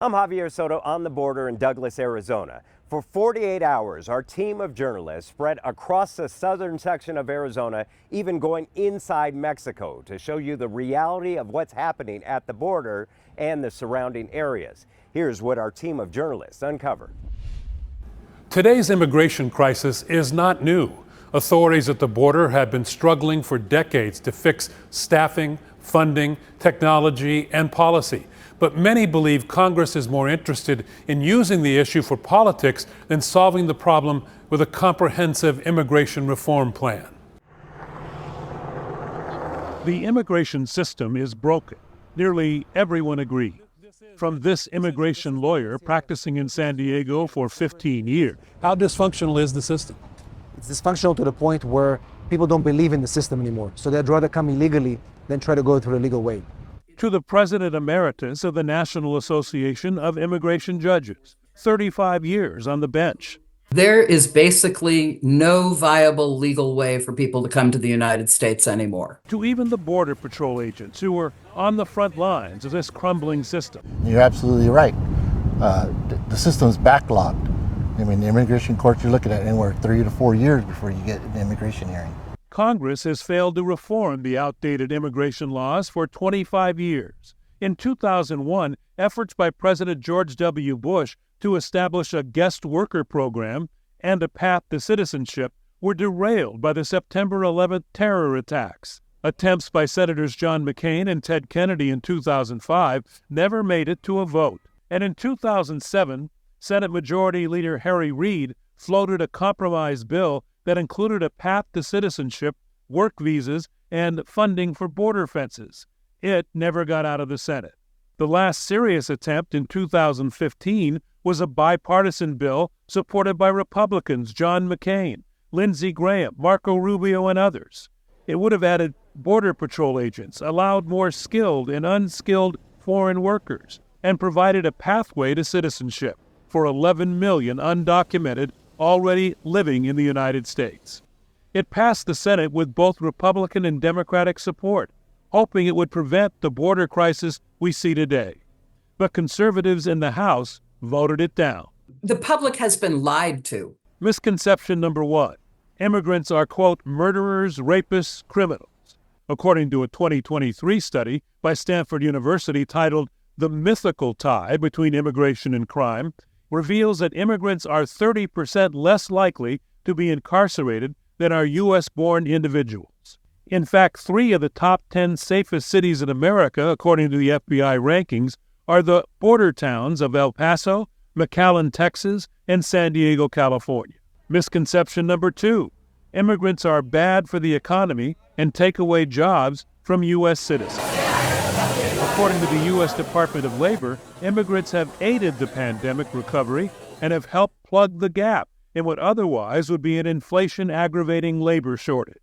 I'm Javier Soto on the border in Douglas, Arizona. For 48 hours, our team of journalists spread across the southern section of Arizona, even going inside Mexico to show you the reality of what's happening at the border and the surrounding areas. Here's what our team of journalists uncovered. Today's immigration crisis is not new. Authorities at the border have been struggling for decades to fix staffing, funding, technology, and policy. But many believe Congress is more interested in using the issue for politics than solving the problem with a comprehensive immigration reform plan. The immigration system is broken. Nearly everyone agrees. From this immigration lawyer practicing in San Diego for 15 years. How dysfunctional is the system? It's dysfunctional to the point where people don't believe in the system anymore. So they'd rather come illegally than try to go through the legal way. To the President Emeritus of the National Association of Immigration Judges, 35 years on the bench. There is basically no viable legal way for people to come to the United States anymore. To even the Border Patrol agents who are on the front lines of this crumbling system. You're absolutely right. The system's backlogged. I mean, the immigration courts, you're looking at anywhere 3 to 4 years before you get an immigration hearing. Congress has failed to reform the outdated immigration laws for 25 years. In 2001, efforts by President George W. Bush to establish a guest worker program and a path to citizenship were derailed by the September 11th terror attacks. Attempts by Senators John McCain and Ted Kennedy in 2005 never made it to a vote. And in 2007, Senate Majority Leader Harry Reid floated a compromise bill that included a path to citizenship, work visas, and funding for border fences. It never got out of the Senate. The last serious attempt in 2015 was a bipartisan bill supported by Republicans John McCain, Lindsey Graham, Marco Rubio, and others. It would have added Border Patrol agents, allowed more skilled and unskilled foreign workers, and provided a pathway to citizenship for 11 million undocumented already living in the United States. It passed the Senate with both Republican and Democratic support, hoping it would prevent the border crisis we see today. But conservatives in the House voted it down. The public has been lied to. Misconception number one: immigrants are, quote, murderers, rapists, criminals. According to a 2023 study by Stanford University titled "The Mythical Tie Between Immigration and Crime," reveals that immigrants are 30% less likely to be incarcerated than are U.S.-born individuals. In fact, 3 of the top 10 safest cities in America, according to the FBI rankings, are the border towns of El Paso, McAllen, Texas, and San Diego, California. Misconception number 2: immigrants are bad for the economy and take away jobs from U.S. citizens. According to the U.S. Department of Labor, immigrants have aided the pandemic recovery and have helped plug the gap in what otherwise would be an inflation-aggravating labor shortage.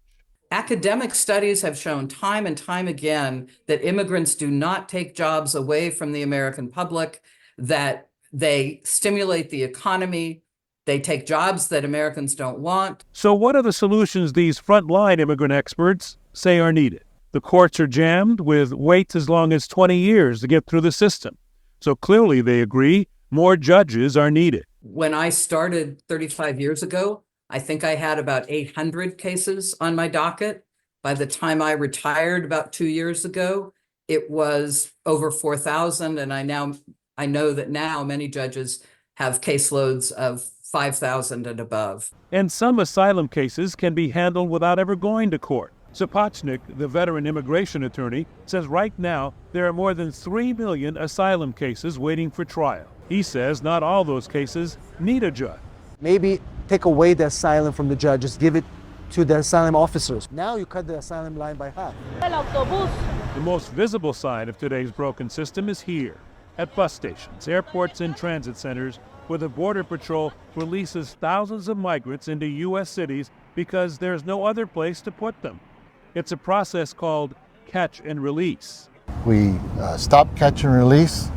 Academic studies have shown time and time again that immigrants do not take jobs away from the American public, that they stimulate the economy, they take jobs that Americans don't want. So what are the solutions these frontline immigrant experts say are needed? The courts are jammed with waits as long as 20 years to get through the system. So clearly they agree more judges are needed. When I started 35 years ago, I think I had about 800 cases on my docket. By the time I retired about 2 years ago, it was over 4,000. And I know that now many judges have caseloads of 5,000 and above. And some asylum cases can be handled without ever going to court. Sapochnik, the veteran immigration attorney, says right now there are more than 3 million asylum cases waiting for trial. He says not all those cases need a judge. Maybe take away the asylum from the judges, give it to the asylum officers. Now you cut the asylum line by half. The most visible side of today's broken system is here, at bus stations, airports, and transit centers, where the Border Patrol releases thousands of migrants into U.S. cities because there's no other place to put them. It's a process called catch and release. We stop, catch, and release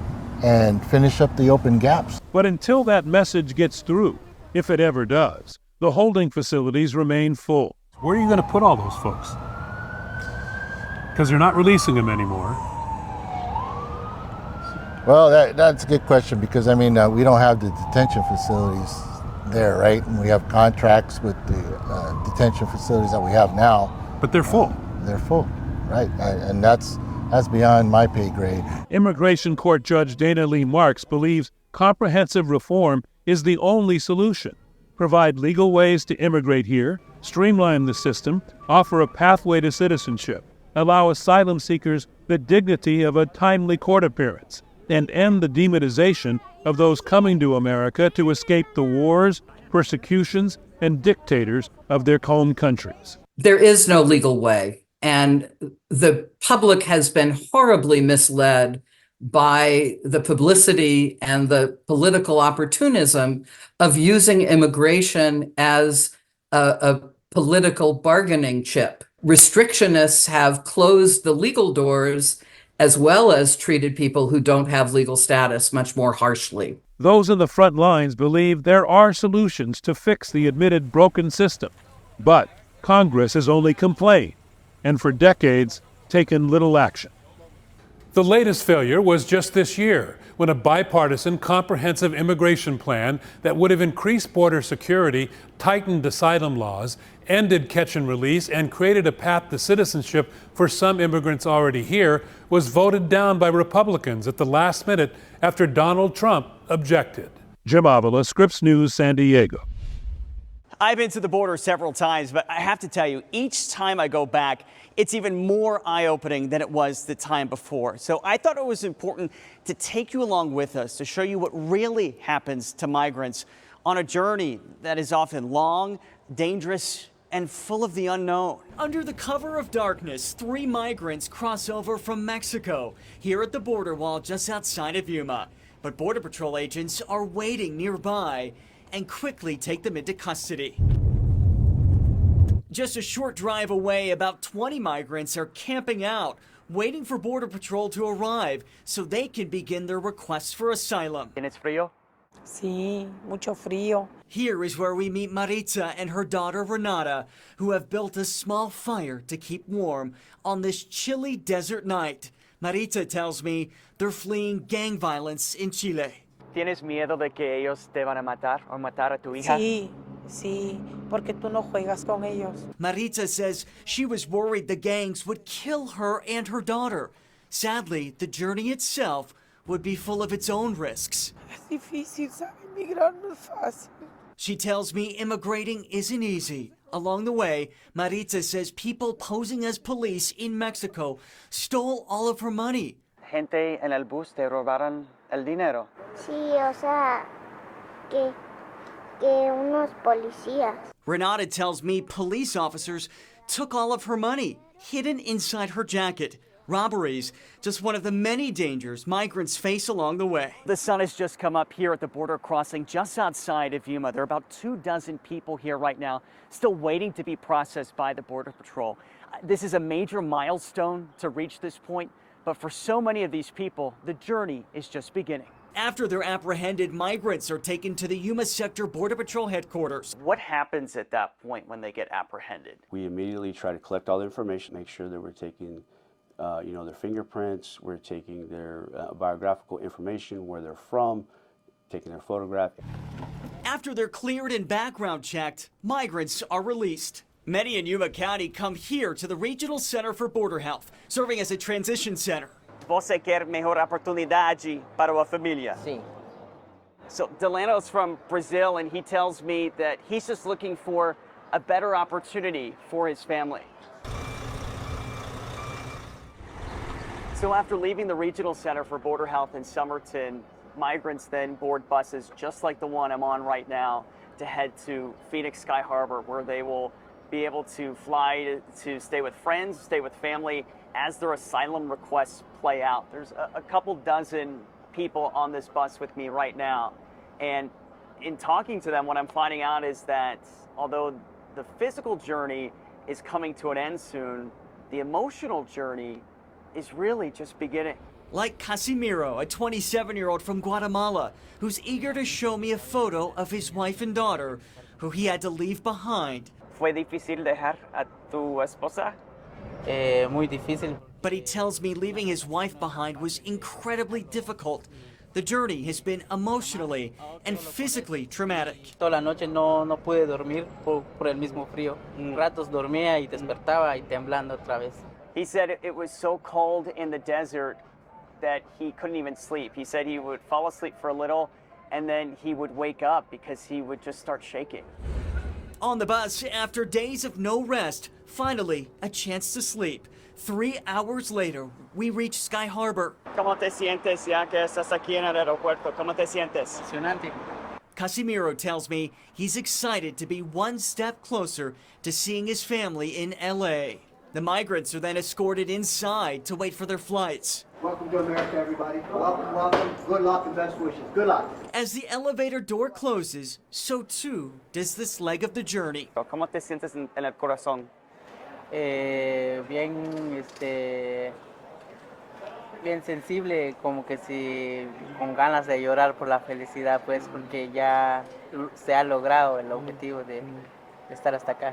and finish up the open gaps. But until that message gets through, if it ever does, the holding facilities remain full. Where are you going to put all those folks? Because you're not releasing them anymore. Well, that's a good question because I mean we don't have the detention facilities there, right? And we have contracts with the detention facilities that we have now. But they're full. They're full, right? And that's beyond my pay grade. Immigration Court Judge Dana Lee Marks believes comprehensive reform is the only solution. Provide legal ways to immigrate here, streamline the system, offer a pathway to citizenship, allow asylum seekers the dignity of a timely court appearance, and end the demonization of those coming to America to escape the wars, persecutions, and dictators of their home countries. There is no legal way, and the public has been horribly misled by the publicity and the political opportunism of using immigration as a political bargaining chip. Restrictionists have closed the legal doors as well as treated people who don't have legal status much more harshly. Those in the front lines believe there are solutions to fix the admitted broken system, but Congress has only complained and for decades taken little action. The latest failure was just this year, when a bipartisan comprehensive immigration plan that would have increased border security, tightened asylum laws, ended catch and release, and created a path to citizenship for some immigrants already here, was voted down by Republicans at the last minute after Donald Trump objected. Jim Avila, Scripps News, San Diego. I've been to the border several times, but I have to tell you, each time I go back, it's even more eye-opening than it was the time before. So I thought it was important to take you along with us to show you what really happens to migrants on a journey that is often long, dangerous, and full of the unknown. Under the cover of darkness, 3 migrants cross over from Mexico here at the border wall just outside of Yuma. But Border Patrol agents are waiting nearby and quickly take them into custody. Just a short drive away, about 20 migrants are camping out, waiting for Border Patrol to arrive so they can begin their requests for asylum. ¿Tienes frío? Sí, mucho frío. Here is where we meet Maritza and her daughter Renata, who have built a small fire to keep warm on this chilly desert night. Maritza tells me they're fleeing gang violence in Chile. ¿Tienes miedo de que ellos te van a matar o matar a tu hija? Sí, sí, porque tú no juegas con ellos. Maritza says she was worried the gangs would kill her and her daughter. Sadly, the journey itself would be full of its own risks. Es difícil, ¿sabes? Migrar no es fácil. She tells me immigrating isn't easy. Along the way, Maritza says people posing as police in Mexico stole all of her money. Gente en el bus te robaron el dinero. Sí, o sea, que unos policías. Renata tells me police officers took all of her money, hidden inside her jacket. Robberies, just one of the many dangers migrants face along the way. The sun has just come up here at the border crossing just outside of Yuma. There are about 24 people here right now, still waiting to be processed by the Border Patrol. This is a major milestone to reach this point, but for so many of these people, the journey is just beginning. After they're apprehended, migrants are taken to the Yuma Sector Border Patrol headquarters. What happens at that point when they get apprehended? We immediately try to collect all the information, make sure that we're taking their fingerprints, we're taking their biographical information, where they're from, taking their photograph. After they're cleared and background checked, migrants are released. Many in Yuma County come here to the Regional Center for Border Health, serving as a transition center. Você quer mejor oportunidade para a família? Sí. So Delano's from Brazil, and he tells me that he's just looking for a better opportunity for his family. So after leaving the Regional Center for Border Health in Somerton, migrants then board buses just like the one I'm on right now to head to Phoenix Sky Harbor, where they will be able to fly to stay with friends, stay with family as their asylum requests play out. There's a couple dozen people on this bus with me right now. And in talking to them, what I'm finding out is that although the physical journey is coming to an end soon, the emotional journey is really just beginning. Like Casimiro, a 27-year-old from Guatemala, who's eager to show me a photo of his wife and daughter, who he had to leave behind. ¿Fue difícil dejar a tu esposa? muy difícil. But he tells me leaving his wife behind was incredibly difficult. The journey has been emotionally and physically traumatic. Toda la noche no pude dormir por el mismo frío. Ratos dormía y despertaba y temblando otra vez. He said it was so cold in the desert that he couldn't even sleep. He said he would fall asleep for a little and then he would wake up because he would just start shaking. On the bus, after days of no rest, finally a chance to sleep. 3 hours later, we reach Sky Harbor. ¿Cómo te sientes ya que estás aquí en el aeropuerto? ¿Cómo te sientes? Emocionante. Casimiro tells me he's excited to be one step closer to seeing his family in LA. The migrants are then escorted inside to wait for their flights. Welcome to America, everybody. Welcome, welcome. Good luck and best wishes. Good luck. As the elevator door closes, so too does this leg of the journey. ¿Cómo te sientes en el corazón? Bien, bien sensible, como que si con ganas de llorar por la felicidad, pues, porque ya se ha logrado el objetivo de estar hasta acá.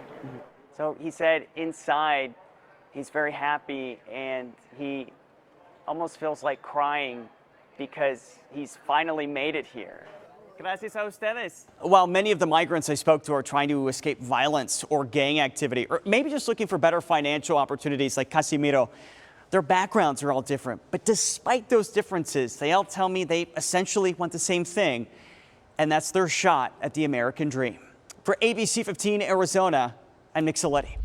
So he said inside he's very happy and he almost feels like crying because he's finally made it here. Gracias a ustedes. While many of the migrants I spoke to are trying to escape violence or gang activity, or maybe just looking for better financial opportunities like Casimiro, their backgrounds are all different. But despite those differences, they all tell me they essentially want the same thing, and that's their shot at the American dream. For ABC15 Arizona, I'm Nick Saletti.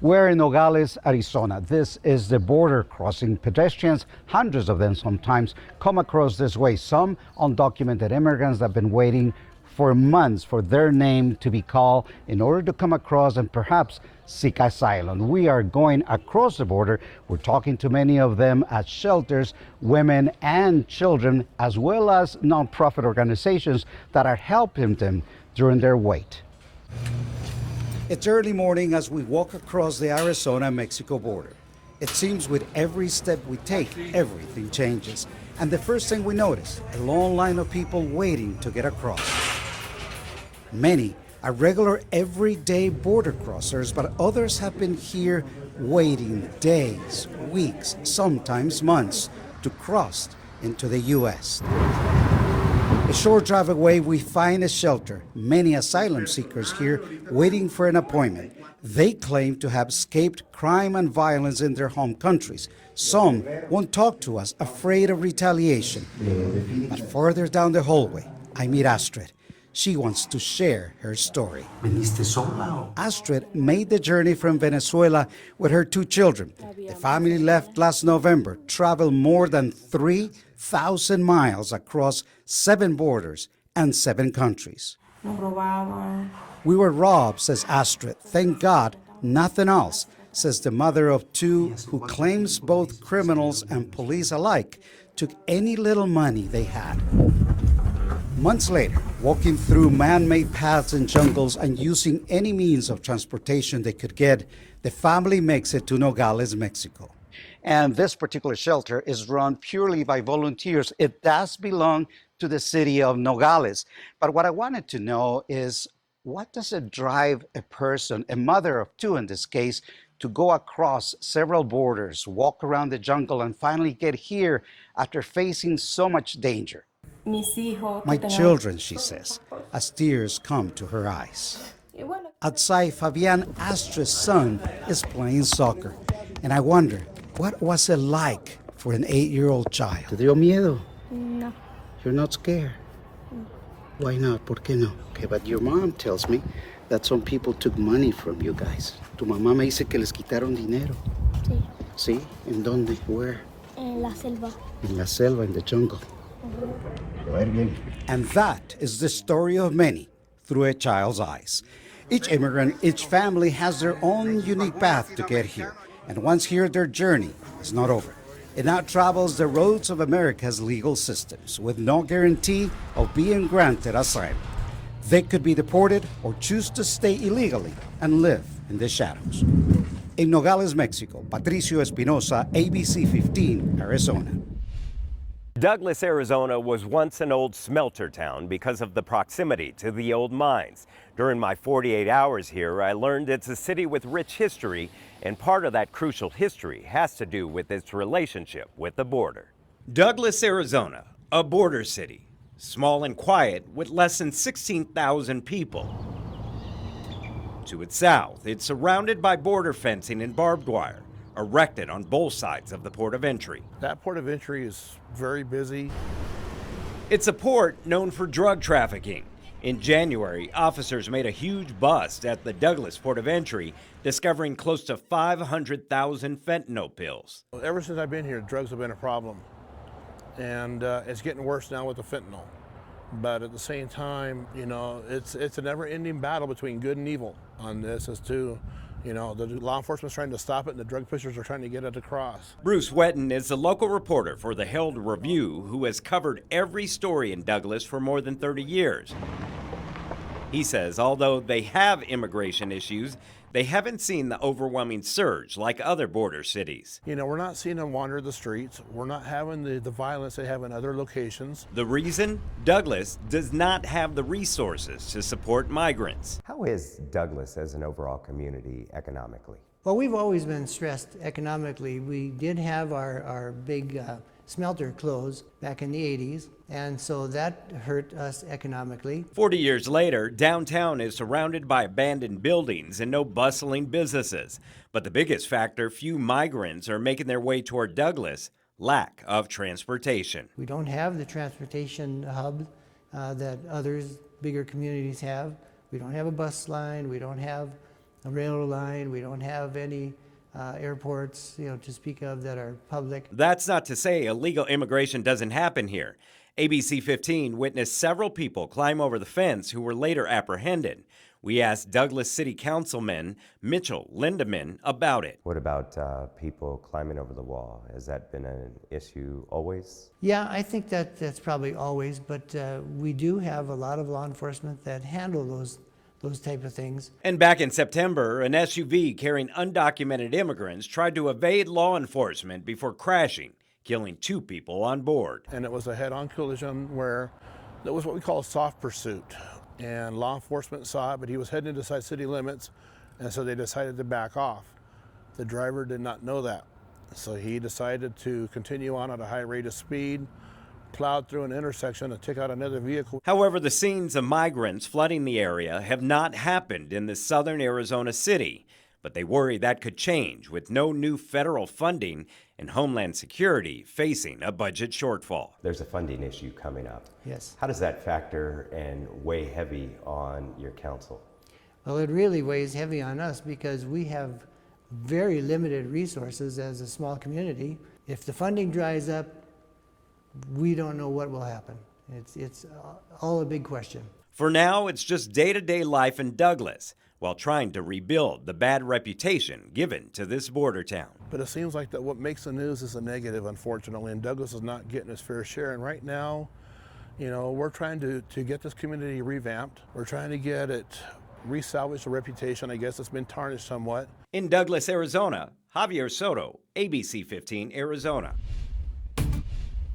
We're in Nogales, Arizona. This is the border crossing. Pedestrians, hundreds of them sometimes, come across this way. Some undocumented immigrants that have been waiting for months for their name to be called in order to come across and perhaps seek asylum. We are going across the border. We're talking to many of them at shelters, women and children, as well as nonprofit organizations that are helping them during their wait. It's early morning as we walk across the Arizona-Mexico border. It seems with every step we take, everything changes. And the first thing we notice, a long line of people waiting to get across. Many are regular everyday border crossers, but others have been here waiting days, weeks, sometimes months to cross into the U.S. A short drive away, we find a shelter. Many asylum seekers here waiting for an appointment. They claim to have escaped crime and violence in their home countries. Some won't talk to us, afraid of retaliation. But further down the hallway, I meet Astrid. She wants to share her story. Astrid made the journey from Venezuela with her 2 children. The family left last November, traveled more than 3,000 miles across 7 borders and 7 countries. We were robbed, says Astrid. Thank God, nothing else, says the mother of 2 who claims both criminals and police alike took any little money they had. Months later, walking through man-made paths and jungles and using any means of transportation they could get, the family makes it to Nogales, Mexico. And this particular shelter is run purely by volunteers. It does belong to the city of Nogales. But what I wanted to know is, what does it drive a person, a mother of 2 in this case, to go across several borders, walk around the jungle, and finally get here after facing so much danger? My children, she says, as tears come to her eyes. Outside, Fabian, Astrid's son, is playing soccer. And I wonder, what was it like for an 8-year-old child? ¿Te dio miedo? No. You're not scared? Why not? ¿Por qué no? Okay, but your mom tells me that some people took money from you guys. Tu mamá me dice que les quitaron dinero. Sí. ¿Sí? ¿En dónde? Where? En la selva. In la selva, in the jungle. And that is the story of many through a child's eyes. Each immigrant, each family has their own unique path to get here. And once here, their journey is not over. It now travels the roads of America's legal systems with no guarantee of being granted asylum. They could be deported or choose to stay illegally and live in the shadows. In Nogales, Mexico, Patricio Espinosa, ABC15, Arizona. Douglas, Arizona was once an old smelter town because of the proximity to the old mines. During my 48 hours here, I learned it's a city with rich history, and part of that crucial history has to do with its relationship with the border. Douglas, Arizona, a border city, small and quiet with less than 16,000 people. To its south, it's surrounded by border fencing and barbed wire, erected on both sides of the port of entry. That port of entry is very busy. It's a port known for drug trafficking. In January, officers made a huge bust at the Douglas port of entry, discovering close to 500,000 fentanyl pills. Ever since I've been here, drugs have been a problem. And it's getting worse now with the fentanyl. But at the same time, you know, it's a never-ending battle between good and evil on this as to, you know, the law enforcement's trying to stop it and the drug pushers are trying to get it across. Bruce Wetton is the local reporter for the Herald Review who has covered every story in Douglas for more than 30 years. He says although they have immigration issues, they haven't seen the overwhelming surge like other border cities. You know, we're not seeing them wander the streets. We're not having the violence they have in other locations. The reason? Douglas does not have the resources to support migrants. How is Douglas as an overall community economically? Well, we've always been stressed economically. We did have our big smelter close back in the 80s, and so that hurt us economically. 40 years later, downtown is surrounded by abandoned buildings and no bustling businesses. But the biggest factor, few migrants are making their way toward Douglas, lack of transportation. We don't have the transportation hub that others, bigger communities have. We don't have a bus line, we don't have a railroad line, we don't have any airports, you know, to speak of that are public. That's not to say illegal immigration doesn't happen here. ABC15 witnessed several people climb over the fence who were later apprehended. We asked Douglas City Councilman Mitchell Lindeman about it. What about people climbing over the wall? Has that been an issue always? Yeah, I think that's probably always, but we do have a lot of law enforcement that handle those type of things. And back in September, an SUV carrying undocumented immigrants tried to evade law enforcement before crashing, killing 2 people on board. And it was a head-on collision where that was what we call a soft pursuit. And law enforcement saw it, but he was heading inside city limits, and so they decided to back off. The driver did not know that, so he decided to continue on at a high rate of speed, plowed through an intersection and took out another vehicle. However, the scenes of migrants flooding the area have not happened in the southern Arizona city, but they worry that could change with no new federal funding and Homeland Security facing a budget shortfall. There's a funding issue coming up. Yes. How does that factor and weigh heavy on your council? Well, it really weighs heavy on us because we have very limited resources as a small community. If the funding dries up, we don't know what will happen. It's all a big question. For now, it's just day-to-day life in Douglas while trying to rebuild the bad reputation given to this border town. But it seems like that what makes the news is a negative, unfortunately, and Douglas is not getting its fair share. And right now, you know, we're trying to get this community revamped. We're trying to get it resalvaged, the reputation. I guess it's been tarnished somewhat. In Douglas, Arizona, Javier Soto, ABC15 Arizona.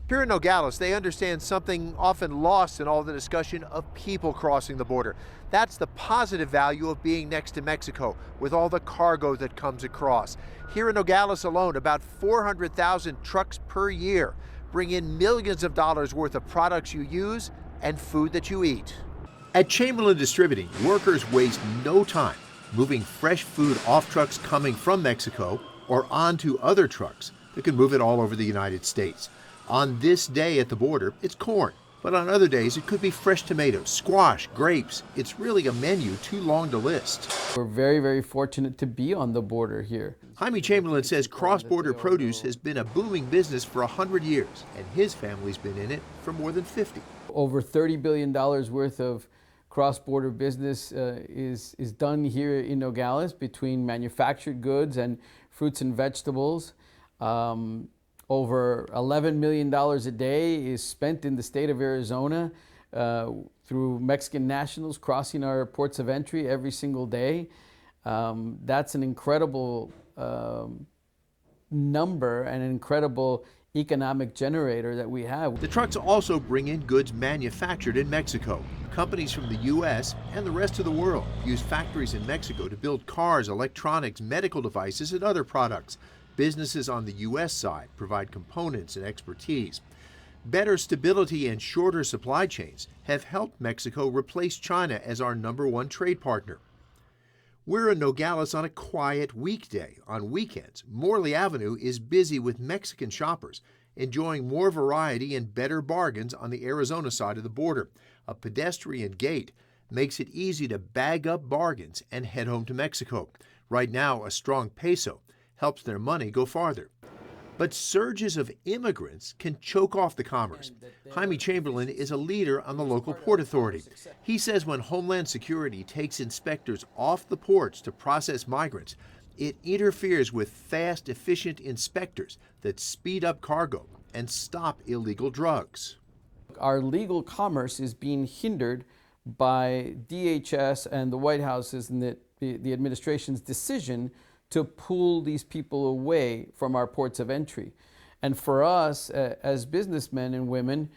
Here in Nogales, they understand something often lost in all the discussion of people crossing the border. That's the positive value of being next to Mexico, with all the cargo that comes across. Here in Nogales alone, about 400,000 trucks per year bring in millions of dollars worth of products you use and food that you eat. At Chamberlain Distributing, workers waste no time moving fresh food off trucks coming from Mexico or onto other trucks that can move it all over the United States. On this day at the border, it's corn, but on other days it could be fresh tomatoes, squash, grapes. It's really a menu too long to list. We're very, very fortunate to be on the border here. Jaime Chamberlain says cross-border produce has been a booming business for 100 years, and his family's been in it for more than 50. Over $30 billion worth of cross-border business is done here in Nogales between manufactured goods and fruits and vegetables. Over $11 million a day is spent in the state of Arizona through Mexican nationals crossing our ports of entry every single day. That's an incredible number and an incredible economic generator that we have. The trucks also bring in goods manufactured in Mexico. Companies from the U.S. and the rest of the world use factories in Mexico to build cars, electronics, medical devices, and other products. Businesses on the U.S. side provide components and expertise. Better stability and shorter supply chains have helped Mexico replace China as our #1 trade partner. We're in Nogales on a quiet weekday. On weekends, Morley Avenue is busy with Mexican shoppers, enjoying more variety and better bargains on the Arizona side of the border. A pedestrian gate makes it easy to bag up bargains and head home to Mexico. Right now, a strong peso helps their money go farther. But surges of immigrants can choke off the commerce. Jaime Chamberlain is a leader on the local port authority. He says when Homeland Security takes inspectors off the ports to process migrants, it interferes with fast, efficient inspectors that speed up cargo and stop illegal drugs. Our legal commerce is being hindered by DHS and the White House's and the administration's decision to pull these people away from our ports of entry. And for us, as businessmen and women,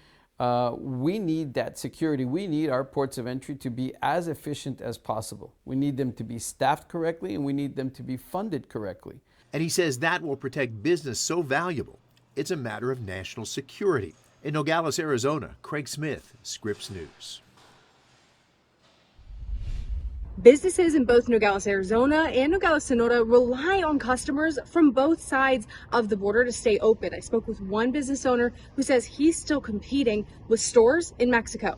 we need that security. We need our ports of entry to be as efficient as possible. We need them to be staffed correctly, and we need them to be funded correctly. And he says that will protect business so valuable, it's a matter of national security. In Nogales, Arizona, Craig Smith, Scripps News. Businesses in both Nogales, Arizona and Nogales, Sonora rely on customers from both sides of the border to stay open. I spoke with one business owner who says he's still competing with stores in Mexico.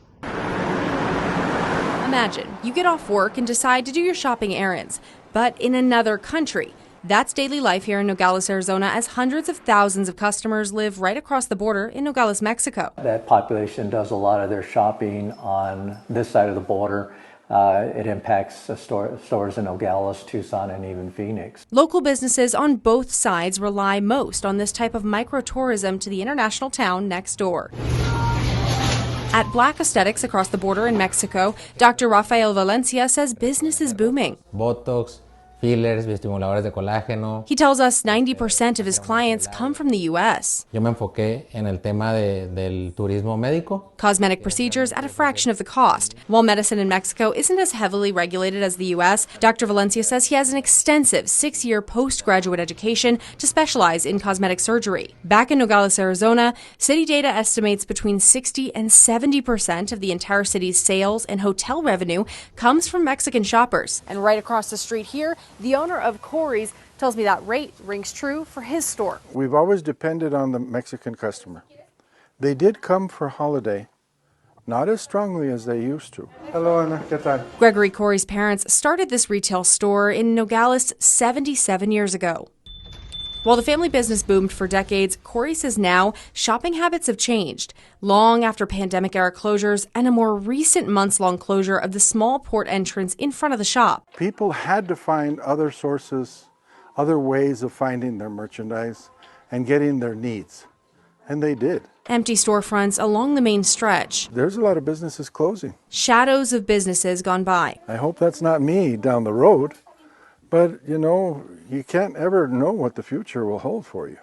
Imagine you get off work and decide to do your shopping errands, but in another country. That's daily life here in Nogales, Arizona, as hundreds of thousands of customers live right across the border in Nogales, Mexico. That population does a lot of their shopping on this side of the border. It impacts stores in Nogales, Tucson, and even Phoenix. Local businesses on both sides rely most on this type of microtourism to the international town next door. At Black Aesthetics across the border in Mexico, Dr. Rafael Valencia says business is booming. Botox, fillers, bioestimuladores de colágeno. He tells us 90% of his clients come from the U.S. Yo me enfoqué en el tema del turismo médico. Cosmetic procedures at a fraction of the cost. While medicine in Mexico isn't as heavily regulated as the U.S., Dr. Valencia says he has an extensive 6-year postgraduate education to specialize in cosmetic surgery. Back in Nogales, Arizona, city data estimates between 60 and 70% of the entire city's sales and hotel revenue comes from Mexican shoppers. And right across the street here, the owner of Corey's tells me that rate rings true for his store. We've always depended on the Mexican customer. They did come for holiday, not as strongly as they used to. Hello, Ana. ¿Qué tal? Gregory Corey's parents started this retail store in Nogales 77 years ago. While the family business boomed for decades, Corey says now shopping habits have changed. Long after pandemic-era closures and a more recent months-long closure of the small port entrance in front of the shop. People had to find other sources, other ways of finding their merchandise and getting their needs. And they did. Empty storefronts along the main stretch. There's a lot of businesses closing. Shadows of businesses gone by. I hope that's not me down the road. But, you know, you can't ever know what the future will hold for you.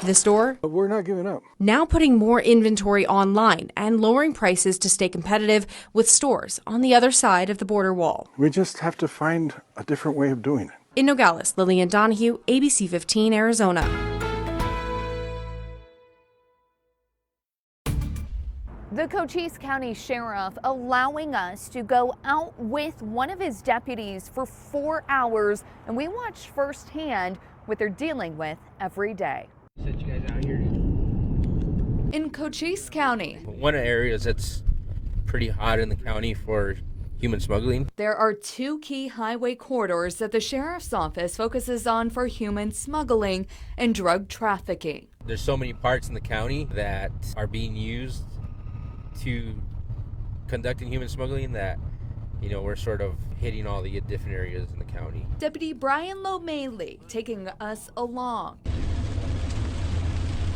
The store? But we're not giving up. Now putting more inventory online and lowering prices to stay competitive with stores on the other side of the border wall. We just have to find a different way of doing it. In Nogales, Lillian Donahue, ABC15 Arizona. The Cochise County Sheriff allowing us to go out with one of his deputies for 4 hours, and we watched firsthand what they're dealing with every day. Sent you guys out here. In Cochise County, One of the areas that's pretty hot in the county for human smuggling. there are 2 key highway corridors that the Sheriff's Office focuses on for human smuggling and drug trafficking. There's so many parts in the county that are being used to conducting human smuggling that, you know, we're sort of hitting all the different areas in the county. Deputy Brian Lomaley taking us along.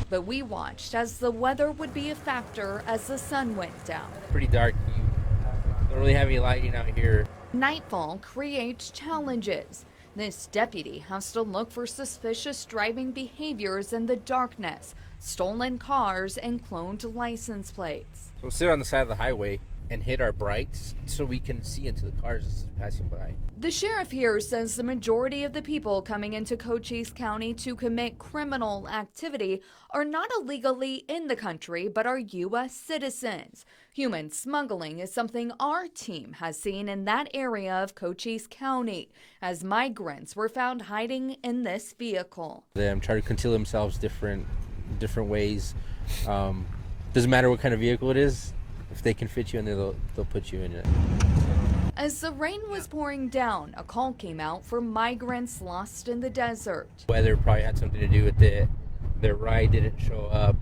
But we watched as the weather would be a factor as the sun went down. Pretty dark. You don't really have any lighting out here. Nightfall creates challenges. This deputy has to look for suspicious driving behaviors in the darkness, stolen cars, and cloned license plates. We'll sit on the side of the highway and hit our brights so we can see into the cars passing by. The sheriff here says the majority of the people coming into Cochise County to commit criminal activity are not illegally in the country, but are U.S. citizens. Human smuggling is something our team has seen in that area of Cochise County, as migrants were found hiding in this vehicle. They try to conceal themselves different ways. Doesn't matter what kind of vehicle it is. If they can fit you in there, they'll put you in it. As the rain was pouring down, a call came out for migrants lost in the desert. Weather probably had something to do with it. Their ride didn't show up.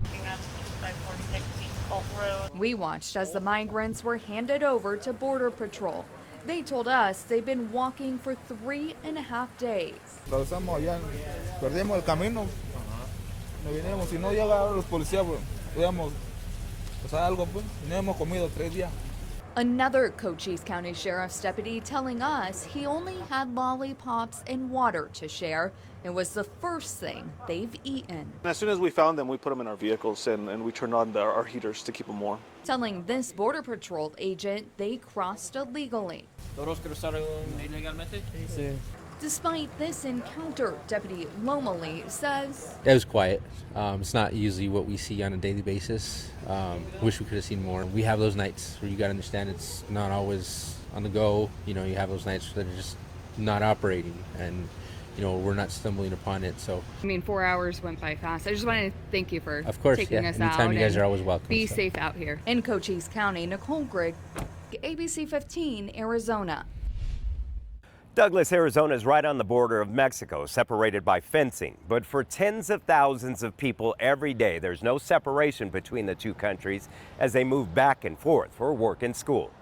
We watched as the migrants were handed over to Border Patrol. They told us they've been walking for 3.5 days. Another Cochise County Sheriff's deputy telling us he only had lollipops and water to share. It was the first thing they've eaten. As soon as we found them, we put them in our vehicles and we turned on our heaters to keep them warm. Telling this Border Patrol agent they crossed illegally. Despite this encounter, Deputy Lomeli says It was quiet. It's not usually what we see on a daily basis. Wish we could have seen more. We have those nights where you got to understand it's not always on the go. You know, you have those nights that are just not operating, and you know, we're not stumbling upon it. So I mean, 4 hours went by fast. I just wanted to thank you for of course, taking yeah. us Anytime out. you guys are always welcome. Be safe out here. In Cochise County, Nicole Grigg, ABC15 Arizona. Douglas, Arizona is right on the border of Mexico, separated by fencing. But for tens of thousands of people every day, there's no separation between the two countries as they move back and forth for work and school.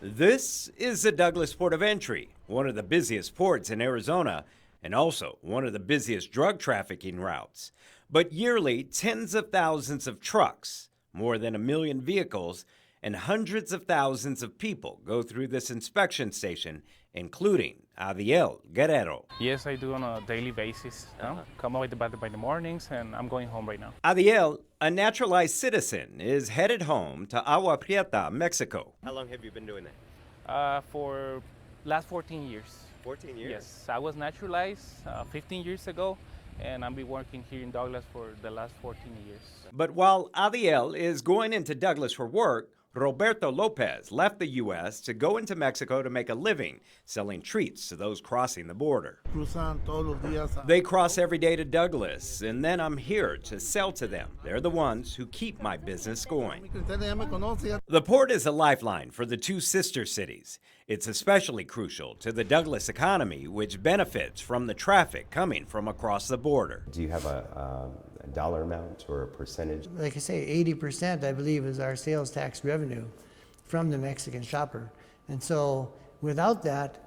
This is the Douglas Port of Entry, one of the busiest ports in Arizona and also one of the busiest drug trafficking routes. But yearly, tens of thousands of trucks, more than 1 million vehicles, and hundreds of thousands of people go through this inspection station, including Adiel Guerrero. Yes, I do on a daily basis. Come out by the mornings, and I'm going home right now. Adiel, a naturalized citizen, is headed home to Agua Prieta, Mexico. How long have you been doing that? For last 14 years. 14 years? Yes, I was naturalized 15 years ago, and I've been working here in Douglas for the last 14 years. But while Adiel is going into Douglas for work, Roberto Lopez left the U.S. to go into Mexico to make a living selling treats to those crossing the border. They cross every day to Douglas, and then I'm here to sell to them. They're the ones who keep my business going. The port is a lifeline for the two sister cities. It's especially crucial to the Douglas economy, which benefits from the traffic coming from across the border. Do you have a dollar amount or a percentage? Like I say, 80% I believe is our sales tax revenue from the Mexican shopper. And so without that,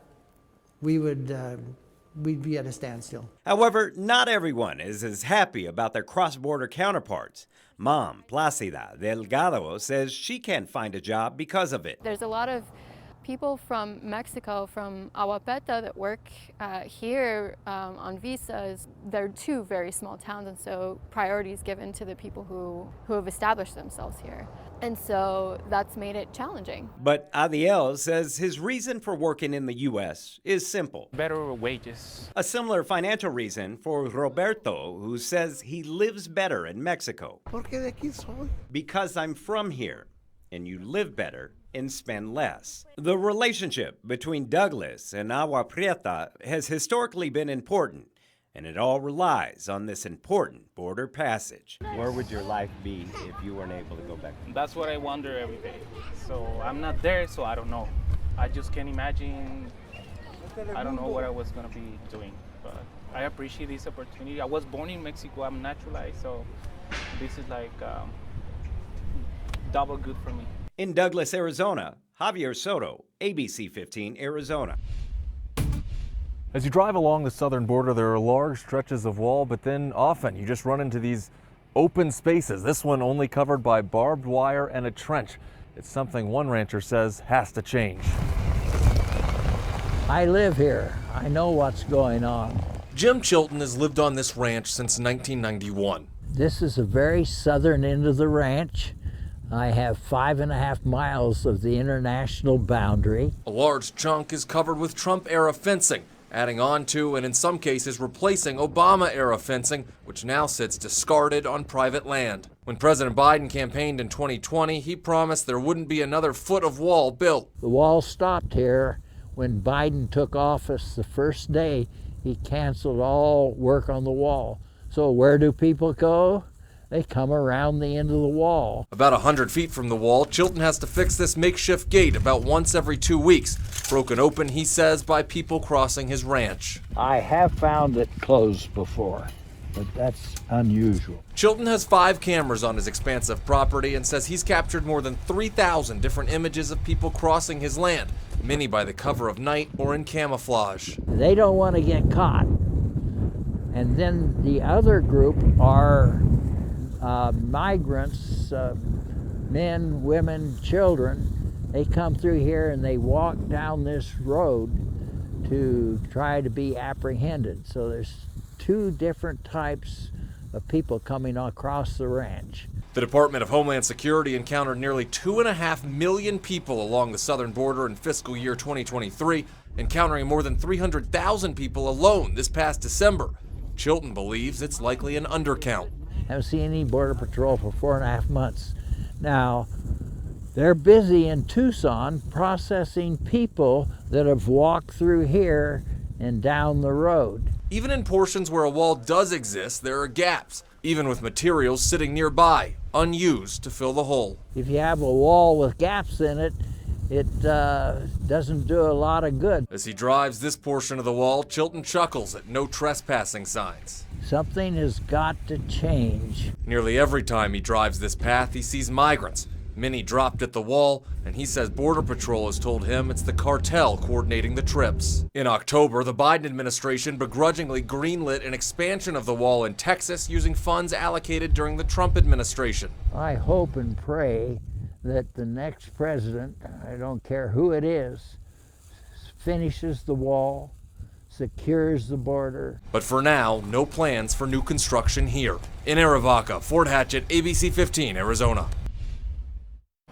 we'd be at a standstill. However, not everyone is as happy about their cross-border counterparts. Mom, Placida Delgado, says she can't find a job because of it. There's a lot of people from Mexico, from Agua Prieta, that work here on visas. They're two very small towns, and so priority is given to the people who have established themselves here. And so that's made it challenging. But Adiel says his reason for working in the U.S. is simple. Better wages. A similar financial reason for Roberto, who says he lives better in Mexico. Because I'm from here, and you live better and spend less. The relationship between Douglas and Agua Prieta has historically been important, and it all relies on this important border passage. Where would your life be if you weren't able to go back? That's what I wonder every day. So I'm not there, so I don't know. I just can't imagine. I don't know what I was gonna be doing, but I appreciate this opportunity. I was born in Mexico, I'm naturalized, so this is like double good for me. In Douglas, Arizona, Javier Soto, ABC15 Arizona. As you drive along the southern border, there are large stretches of wall, but then often you just run into these open spaces. This one only covered by barbed wire and a trench. It's something one rancher says has to change. I live here. I know what's going on. Jim Chilton has lived on this ranch since 1991. This is a very southern end of the ranch. I have 5.5 miles of the international boundary. A large chunk is covered with Trump-era fencing, adding on to and in some cases replacing Obama-era fencing, which now sits discarded on private land. When President Biden campaigned in 2020, he promised there wouldn't be another foot of wall built. The wall stopped here. When Biden took office the first day, he canceled all work on the wall. So where do people go? They come around the end of the wall. About 100 feet from the wall, Chilton has to fix this makeshift gate about once every 2 weeks, broken open, he says, by people crossing his ranch. I have found it closed before, but that's unusual. Chilton has 5 cameras on his expansive property and says he's captured more than 3,000 different images of people crossing his land, many by the cover of night or in camouflage. They don't want to get caught. And then the other group are migrants, men, women, children. They come through here and they walk down this road to try to be apprehended. So there's 2 different types of people coming across the ranch. The Department of Homeland Security encountered nearly 2.5 million people along the southern border in fiscal year 2023, encountering more than 300,000 people alone this past December. Chilton believes it's likely an undercount. Haven't seen any Border Patrol for 4.5 months. Now, they're busy in Tucson processing people that have walked through here and down the road. Even in portions where a wall does exist, there are gaps, even with materials sitting nearby, unused to fill the hole. If you have a wall with gaps in it, it doesn't do a lot of good. As he drives this portion of the wall, Chilton chuckles at no trespassing signs. Something has got to change. Nearly every time he drives this path, he sees migrants, many dropped at the wall, and he says Border Patrol has told him it's the cartel coordinating the trips. In October, the Biden administration begrudgingly greenlit an expansion of the wall in Texas using funds allocated during the Trump administration. I hope and pray that the next president, I don't care who it is, finishes the wall, secures the border. But for now, no plans for new construction here. In Arivaca, Fort Hatchett, ABC15 Arizona.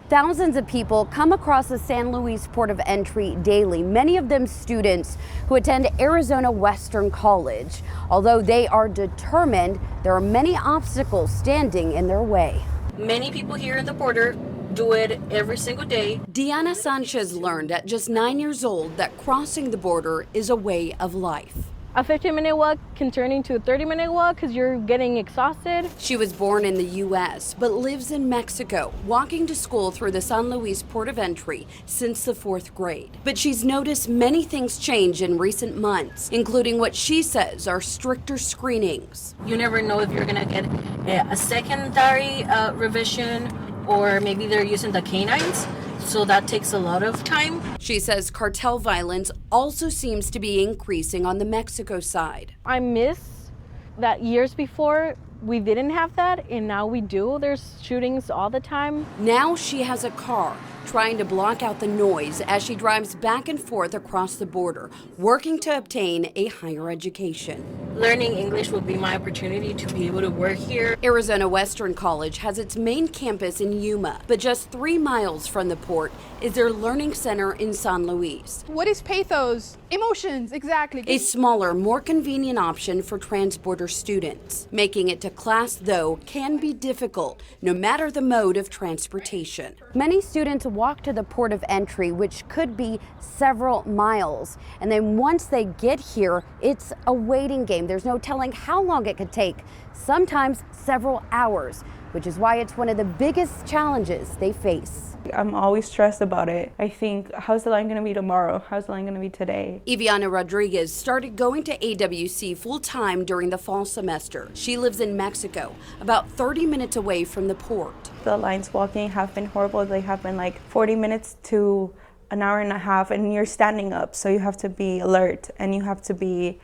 Thousands of people come across the San Luis port of entry daily, many of them students who attend Arizona Western College. Although they are determined, there are many obstacles standing in their way. Many people here at the border do it every single day. Diana Sanchez learned at just 9 years old that crossing the border is a way of life. A 15-minute walk can turn into a 30-minute walk because you're getting exhausted. She was born in the U.S. but lives in Mexico, walking to school through the San Luis port of entry since the 4th grade. But she's noticed many things change in recent months, including what she says are stricter screenings. You never know if you're going to get a secondary revision, or maybe they're using the canines. So that takes a lot of time. She says cartel violence also seems to be increasing on the Mexico side. I miss that years before we didn't have that, and now we do. There's shootings all the time. Now she has a car trying to block out the noise as she drives back and forth across the border, working to obtain a higher education. Learning English will be my opportunity to be able to work here. Arizona Western College has its main campus in Yuma, but just 3 miles from the port is their learning center in San Luis. What is pathos? Emotions, exactly. A smaller, more convenient option for transborder students. Making it to class, though, can be difficult, no matter the mode of transportation. Many students walk to the port of entry, which could be several miles. And then once they get here, it's a waiting game. There's no telling how long it could take, sometimes several hours, which is why it's one of the biggest challenges they face. I'm always stressed about it. I think, how's the line going to be tomorrow? How's the line going to be today? Iviana Rodriguez started going to AWC full-time during the fall semester. She lives in Mexico, about 30 minutes away from the port. The lines walking have been horrible. They have been like 40 minutes to an hour and a half, and you're standing up, so you have to be alert and you have to be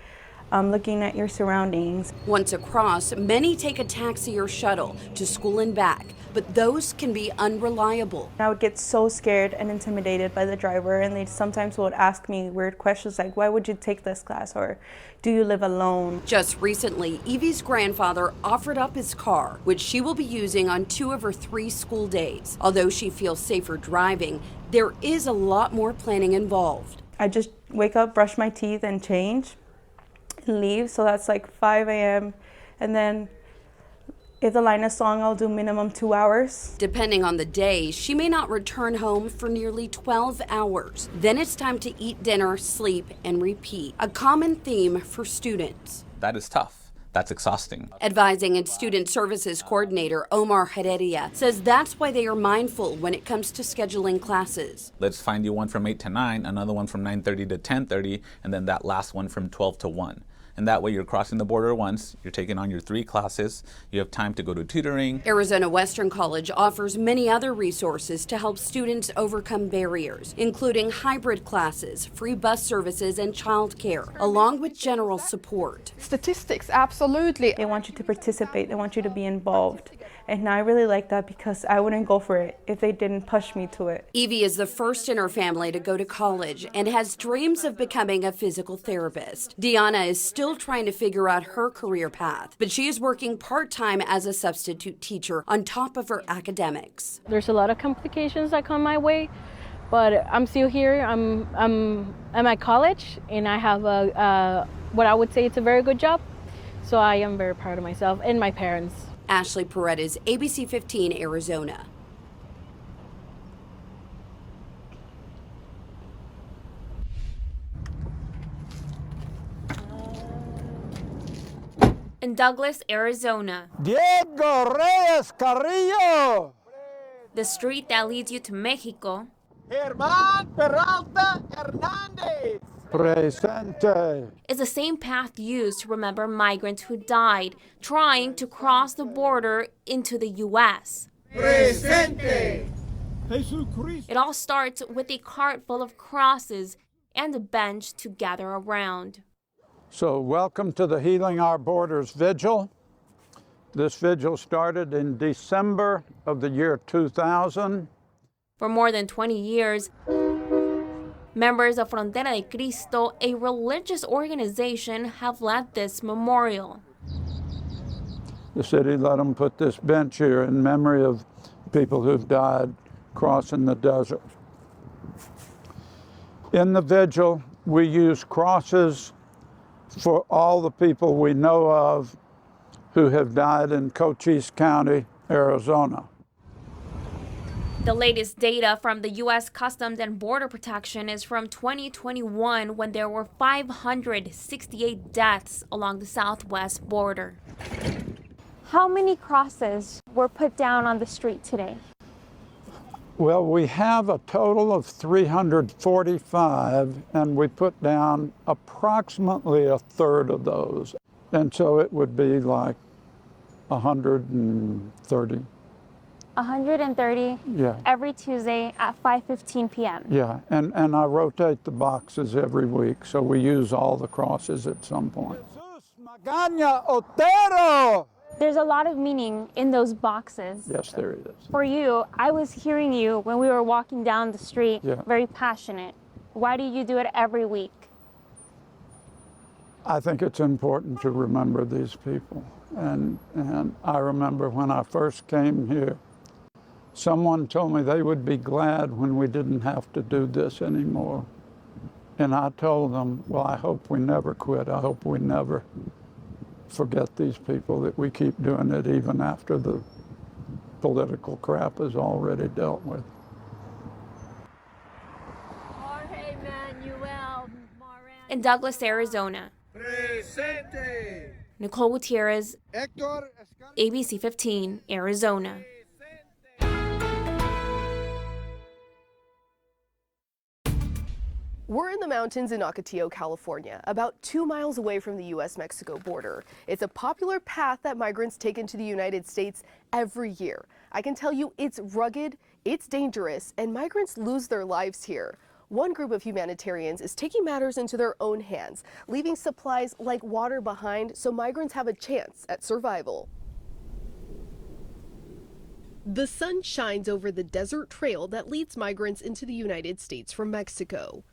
looking at your surroundings. Once across, many take a taxi or shuttle to school and back, but those can be unreliable. I would get so scared and intimidated by the driver, and they sometimes would ask me weird questions like, why would you take this class, or do you live alone? Just recently, Evie's grandfather offered up his car, which she will be using on 2 of her 3 school days. Although she feels safer driving, there is a lot more planning involved. I just wake up, brush my teeth, and change and leave. So that's like 5 a.m. And then if the line is long, I'll do minimum 2 hours. Depending on the day, she may not return home for nearly 12 hours. Then it's time to eat dinner, sleep, and repeat. A common theme for students. That is tough. That's exhausting. Advising and Student Services Coordinator Omar Heredia says that's why they are mindful when it comes to scheduling classes. Let's find you one from 8 to 9, another one from 9:30 to 10:30, and then that last one from 12 to 1. And that way you're crossing the border once, you're taking on your 3 classes, you have time to go to tutoring. Arizona Western College offers many other resources to help students overcome barriers, including hybrid classes, free bus services, and childcare, along with general support. Statistics, absolutely. They want you to participate, they want you to be involved. And I really like that because I wouldn't go for it if they didn't push me to it. Evie is the first in her family to go to college and has dreams of becoming a physical therapist. Deanna is still trying to figure out her career path, but she is working part-time as a substitute teacher on top of her academics. There's a lot of complications that come my way, but I'm still here. I'm at college, and I have what I would say it's a very good job. So I am very proud of myself and my parents. Ashley Paredes, ABC15 Arizona. In Douglas, Arizona. Diego Reyes Carrillo. The street that leads you to Mexico. Germán Peralta Hernandez. Presente. Is the same path used to remember migrants who died trying to cross the border into the U.S. Presente. It all starts with a cart full of crosses and a bench to gather around. So welcome to the Healing Our Borders Vigil. This vigil started in December of the year 2000. For more than 20 years, members of Frontera de Cristo, a religious organization, have led this memorial. The city let them put this bench here in memory of people who've died crossing the desert. In the vigil, we use crosses for all the people we know of who have died in Cochise County, Arizona. The latest data from the U.S. Customs and Border Protection is from 2021, when there were 568 deaths along the southwest border. How many crosses were put down on the street today? Well, we have a total of 345, and we put down approximately a third of those. And so it would be like 130. 130 Yeah. every Tuesday at 5:15 p.m. Yeah, and I rotate the boxes every week, so we use all the crosses at some point. Magaña Otero! There's a lot of meaning in those boxes. Yes, there is. For you, I was hearing you when we were walking down the street, Yeah. very passionate. Why do you do it every week? I think it's important to remember these people. And I remember when I first came here, someone told me they would be glad when we didn't have to do this anymore. And I told them, well, I hope we never quit. I hope we never forget these people, that we keep doing it even after the political crap is already dealt with. In Douglas, Arizona. Presente. Nicole Gutierrez, ABC 15, Arizona. We're in the mountains in Ocotillo, California, about 2 miles away from the U.S. Mexico border. It's a popular path that migrants take into the United States every year. I can tell you it's rugged, it's dangerous, and migrants lose their lives here. One group of humanitarians is taking matters into their own hands, leaving supplies like water behind so migrants have a chance at survival. The sun shines over the desert trail that leads migrants into the United States from Mexico.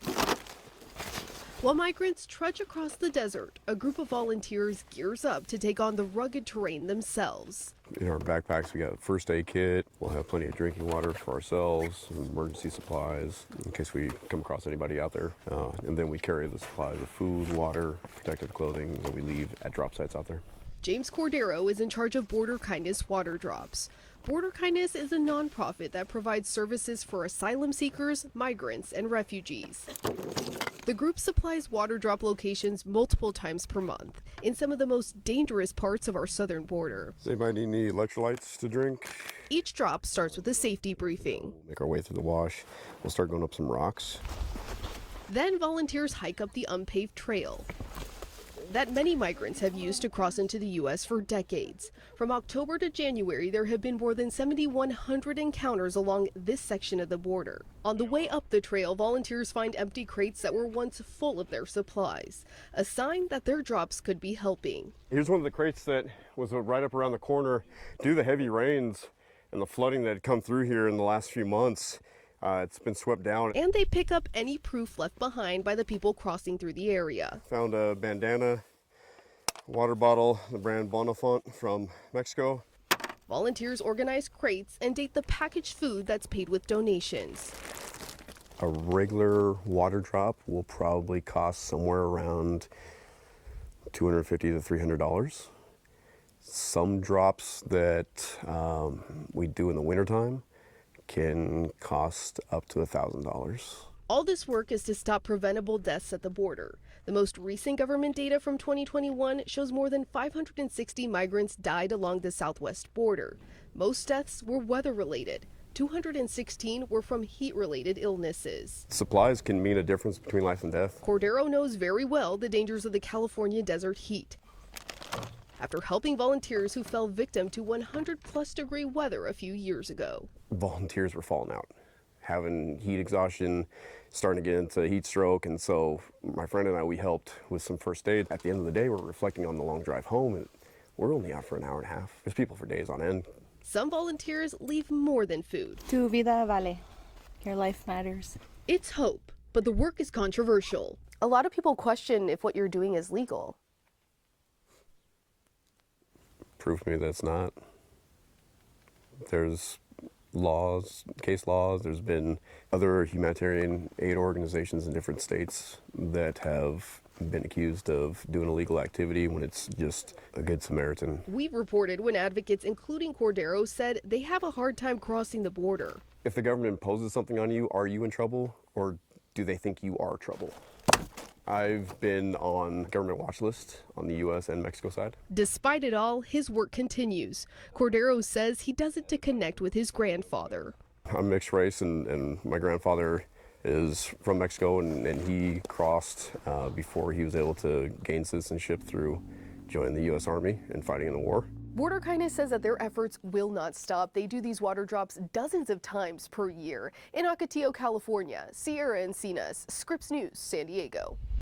While migrants trudge across the desert, a group of volunteers gears up to take on the rugged terrain themselves. In our backpacks, we got a first aid kit. We'll have plenty of drinking water for ourselves, emergency supplies in case we come across anybody out there. And then we carry the supplies of food, water, protective clothing that we leave at drop sites out there. James Cordero is in charge of Border Kindness Water Drops. Border Kindness is a nonprofit that provides services for asylum seekers, migrants, and refugees. The group supplies water drop locations multiple times per month in some of the most dangerous parts of our southern border. Does anybody need any electrolytes to drink? Each drop starts with a safety briefing. Make our way through the wash. We'll start going up some rocks. Then volunteers hike up the unpaved trail that many migrants have used to cross into the U.S. for decades. From October to January, there have been more than 7,100 encounters along this section of the border. On the way up the trail, volunteers find empty crates that were once full of their supplies, a sign that their drops could be helping. Here's one of the crates that was right up around the corner. Due to the heavy rains and the flooding that had come through here in the last few months, it's been swept down. And they pick up any proof left behind by the people crossing through the area. Found a bandana, water bottle, the brand Bonifant from Mexico. Volunteers organize crates and date the packaged food that's paid with donations. A regular water drop will probably cost somewhere around $250 to $300. Some drops that we do in the wintertime can cost up to $1,000. All this work is to stop preventable deaths at the border. The most recent government data from 2021 shows more than 560 migrants died along the southwest border. Most deaths were weather-related. 216 were from heat-related illnesses. Supplies can mean a difference between life and death. Cordero knows very well the dangers of the California desert heat, after helping volunteers who fell victim to 100-plus degree weather a few years ago. Volunteers were falling out, having heat exhaustion, starting to get into heat stroke, and so my friend and I, we helped with some first aid. At the end of the day, we're reflecting on the long drive home, and we're only out for an hour and a half. There's people for days on end. Some volunteers leave more than food. Tu vida vale. Your life matters. It's hope, but the work is controversial. A lot of people question if what you're doing is legal. Prove me that's not. There's laws, case laws. There's been other humanitarian aid organizations in different states that have been accused of doing illegal activity when it's just a good Samaritan. We've reported when advocates, including Cordero, said they have a hard time crossing the border. If the government imposes something on you, are you in trouble, or do they think you are trouble? I've been on government watch list on the U.S. and Mexico side. Despite it all, his work continues. Cordero says he does it to connect with his grandfather. I'm mixed race, and my grandfather is from Mexico, and he crossed before he was able to gain citizenship through joining the U.S. Army and fighting in the war. Border Kindness says that their efforts will not stop. They do these water drops dozens of times per year. In Ocotillo, California, Sierra Encinas, Scripps News, San Diego.